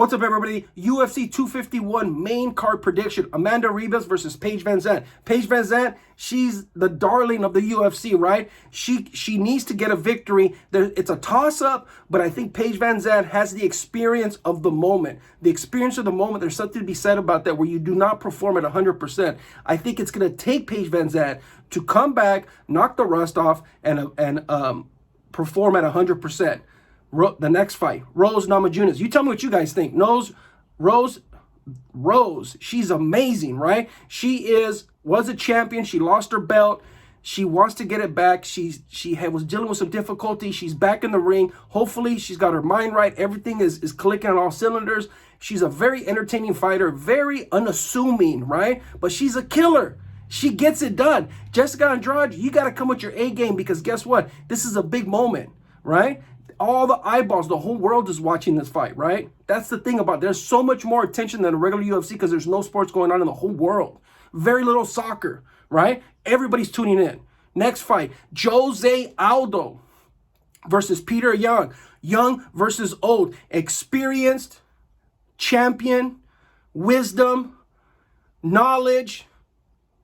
What's up, everybody? UFC 251 main card prediction. Amanda Ribas versus Paige VanZant. Paige VanZant, she's the darling of the UFC, right? She needs to get a victory. It's a toss-up, but I think Paige VanZant has the experience of the moment. The experience of the moment, there's something to be said about that where you do not perform at 100%. I think it's going to take Paige VanZant to come back, knock the rust off, and perform at 100%. The next fight, Rose Namajunas. You tell me what you guys think. Rose, she's amazing, right? She was a champion. She lost her belt. She wants to get it back. She was dealing with some difficulty. She's back in the ring. Hopefully, she's got her mind right. Everything is clicking on all cylinders. She's a very entertaining fighter, very unassuming, right? But she's a killer. She gets it done. Jessica Andrade, you got to come with your A game because guess what? This is a big moment, right? All the eyeballs, the whole world is watching this fight, right? That's the thing about it. There's so much more attention than a regular UFC because there's no sports going on in the whole world. Very little soccer, right? Everybody's tuning in. Next fight, Jose Aldo versus Peter Yan. Young versus old. Experienced, champion, wisdom, knowledge,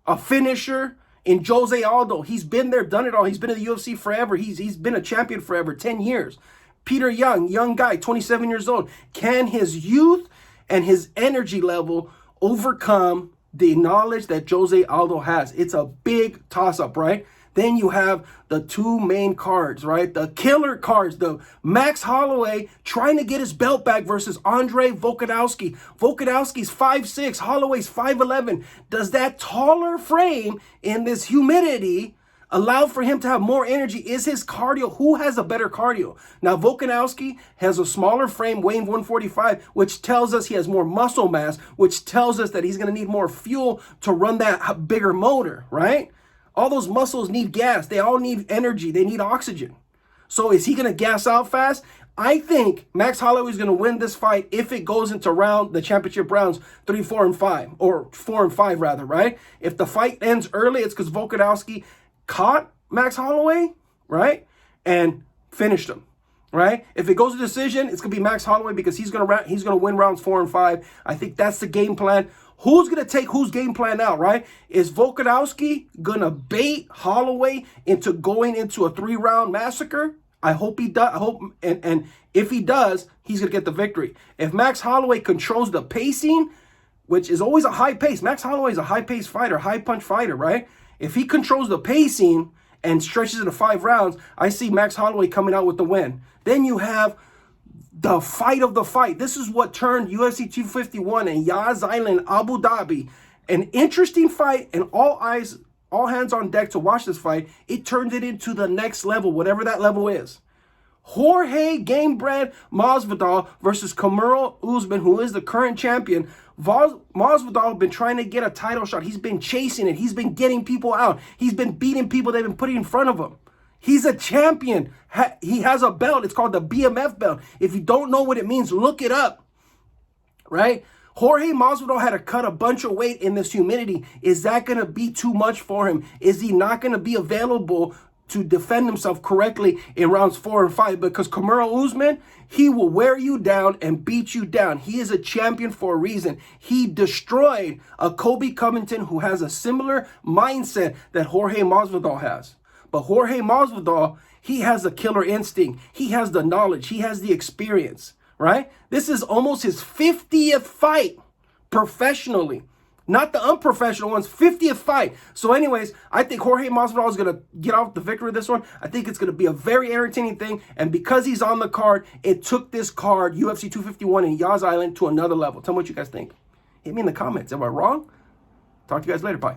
a finisher. In Jose Aldo, he's been there, done it all. He's been in the UFC forever. He's been a champion forever, 10 years. Peter Yan, young guy, 27 years old. Can his youth and his energy level overcome the knowledge that Jose Aldo has? It's a big toss-up, right? Then you have the two main cards, right? The killer cards, the Max Holloway trying to get his belt back versus Andre Volkanovski. Volkanovski's 5'6", Holloway's 5'11". Does that taller frame in this humidity allow for him to have more energy? Is his cardio, who has a better cardio? Now, Volkanovski has a smaller frame, weighing 145, which tells us he has more muscle mass, which tells us that he's going to need more fuel to run that bigger motor, right? All those muscles need gas. They all need energy. They need oxygen. So is he going to gas out fast? I think Max Holloway is going to win this fight if it goes into the championship rounds 3, 4, and 5, or 4 and 5 rather, right? If the fight ends early, it's because Volkanovski caught Max Holloway, right? And finished him, right? If it goes to decision, it's going to be Max Holloway because he's going to win rounds 4 and 5. I think that's the game plan. Who's going to take whose game plan out, right? Is Volkanovski going to bait Holloway into going into a 3-round massacre? I hope he does. And if he does, he's going to get the victory. If Max Holloway controls the pacing, which is always a high pace. Max Holloway is a high pace fighter, high punch fighter, right? If he controls the pacing and stretches it to 5 rounds, I see Max Holloway coming out with the win. Then you have the fight of the fight. This is what turned UFC 251 and Yas Island, Abu Dhabi, an interesting fight, and all hands on deck to watch this fight. It turned it into the next level, whatever that level is. Jorge Gamebred Masvidal versus Kamaru Usman, who is the current champion. Masvidal has been trying to get a title shot. He's been chasing it. He's been getting people out. He's been beating people they've been putting in front of him. He's a champion. He has a belt. It's called the BMF belt. If you don't know what it means, look it up, right? Jorge Masvidal had to cut a bunch of weight in this humidity. Is that going to be too much for him? Is he not going to be available to defend himself correctly in rounds 4 and 5? Because Kamaru Usman, he will wear you down and beat you down. He is a champion for a reason. He destroyed a Colby Covington who has a similar mindset that Jorge Masvidal has. But Jorge Masvidal, he has a killer instinct. He has the knowledge. He has the experience, right? This is almost his 50th fight professionally. Not the unprofessional ones, 50th fight. So anyways, I think Jorge Masvidal is going to get off the victory of this one. I think it's going to be a very entertaining thing. And because he's on the card, it took this card, UFC 251 in Yas Island, to another level. Tell me what you guys think. Hit me in the comments. Am I wrong? Talk to you guys later. Bye.